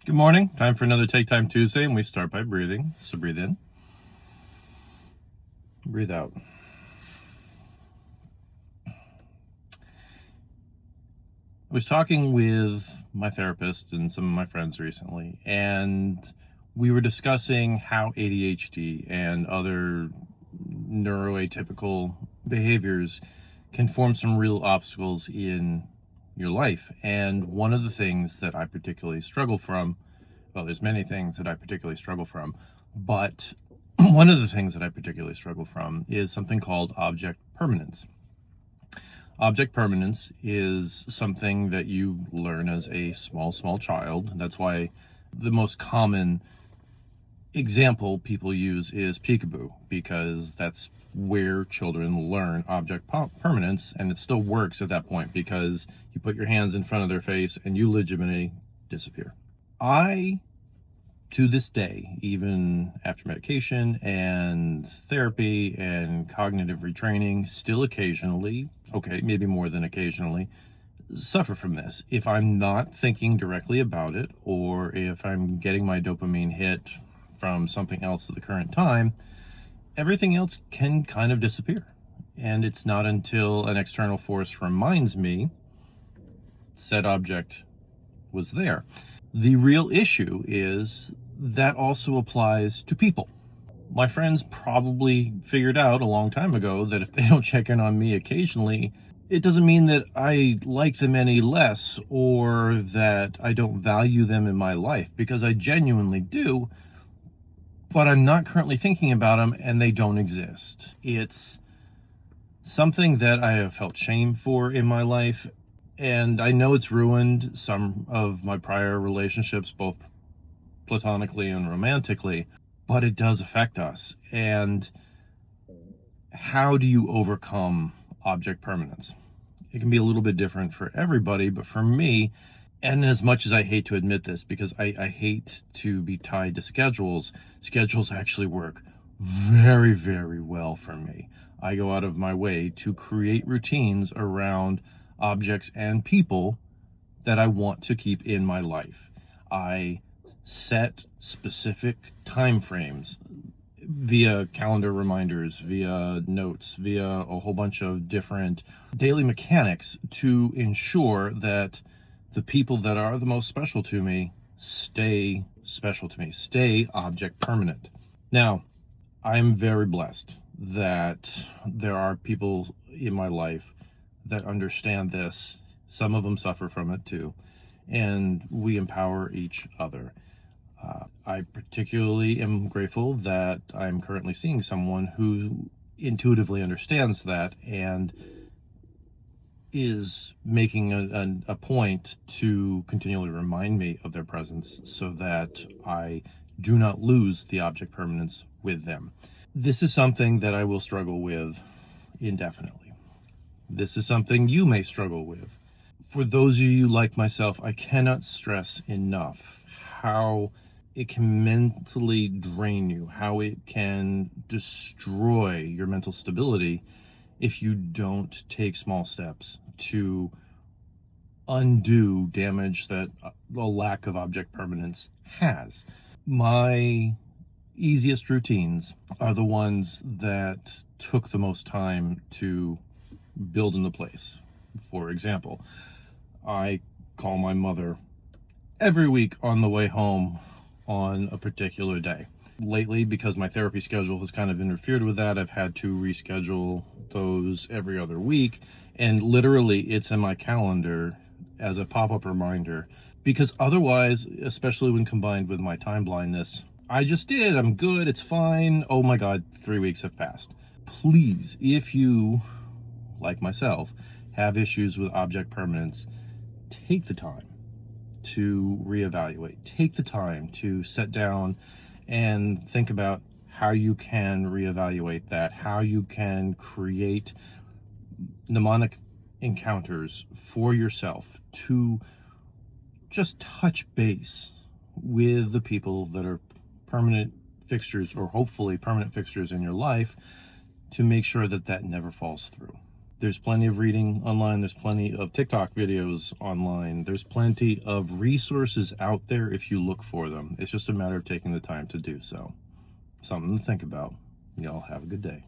Good morning. Time for another Take Time Tuesday, and we start by breathing. So breathe in, breathe out. I was talking with my therapist and some of my friends recently, and we were discussing how ADHD and other neuroatypical behaviors can form some real obstacles in your life. And one of the things that I particularly struggle from, well, there's many things that I particularly struggle from, but one of the things that I particularly struggle from is something called object permanence. Object permanence is something that you learn as a small child. That's why the most common example people use is peekaboo, because that's where children learn object permanence, and it still works at that point because you put your hands in front of their face and you legitimately disappear. I, to this day, even after medication and therapy and cognitive retraining, still occasionally, okay, maybe more than occasionally, suffer from this. If I'm not thinking directly about it, or if I'm getting my dopamine hit from something else at the current time, everything else can kind of disappear. And it's not until an external force reminds me said object was there. The real issue is that also applies to people. My friends probably figured out a long time ago that if they don't check in on me occasionally, it doesn't mean that I like them any less or that I don't value them in my life, because I genuinely do, but I'm not currently thinking about them and they don't exist. It's something that I have felt shame for in my life, and I know it's ruined some of my prior relationships, both platonically and romantically, but it does affect us. And how do you overcome object permanence? It can be a little bit different for everybody, but for me, and as much as I hate to admit this, because I hate to be tied to schedules actually work very, very well for me. I go out of my way to create routines around objects and people that I want to keep in my life. I set specific time frames via calendar reminders, via notes, via a whole bunch of different daily mechanics to ensure that the people that are the most special to me stay special to me, stay object permanent. Now, I'm very blessed that there are people in my life that understand this. Some of them suffer from it too, and we empower each other. I particularly am grateful that I'm currently seeing someone who intuitively understands that and is making a point to continually remind me of their presence so that I do not lose the object permanence with them. This is something that I will struggle with indefinitely. This is something you may struggle with. For those of you like myself, I cannot stress enough how it can mentally drain you, how it can destroy your mental stability if you don't take small steps to undo damage that a lack of object permanence has. My easiest routines are the ones that took the most time to build into place. For example, I call my mother every week on the way home on a particular day. Lately, because my therapy schedule has kind of interfered with that, I've had to reschedule those every other week, and literally it's in my calendar as a pop-up reminder, because otherwise, especially when combined with my time blindness, I'm good, it's fine, oh my god, 3 weeks have passed. Please, if you, like myself, have issues with object permanence, take the time to reevaluate. Take the time to sit down and think about how you can reevaluate that, how you can create mnemonic encounters for yourself to just touch base with the people that are permanent fixtures, or hopefully permanent fixtures in your life, to make sure that that never falls through. There's plenty of reading online. There's plenty of TikTok videos online. There's plenty of resources out there if you look for them. It's just a matter of taking the time to do so. Something to think about. Y'all have a good day.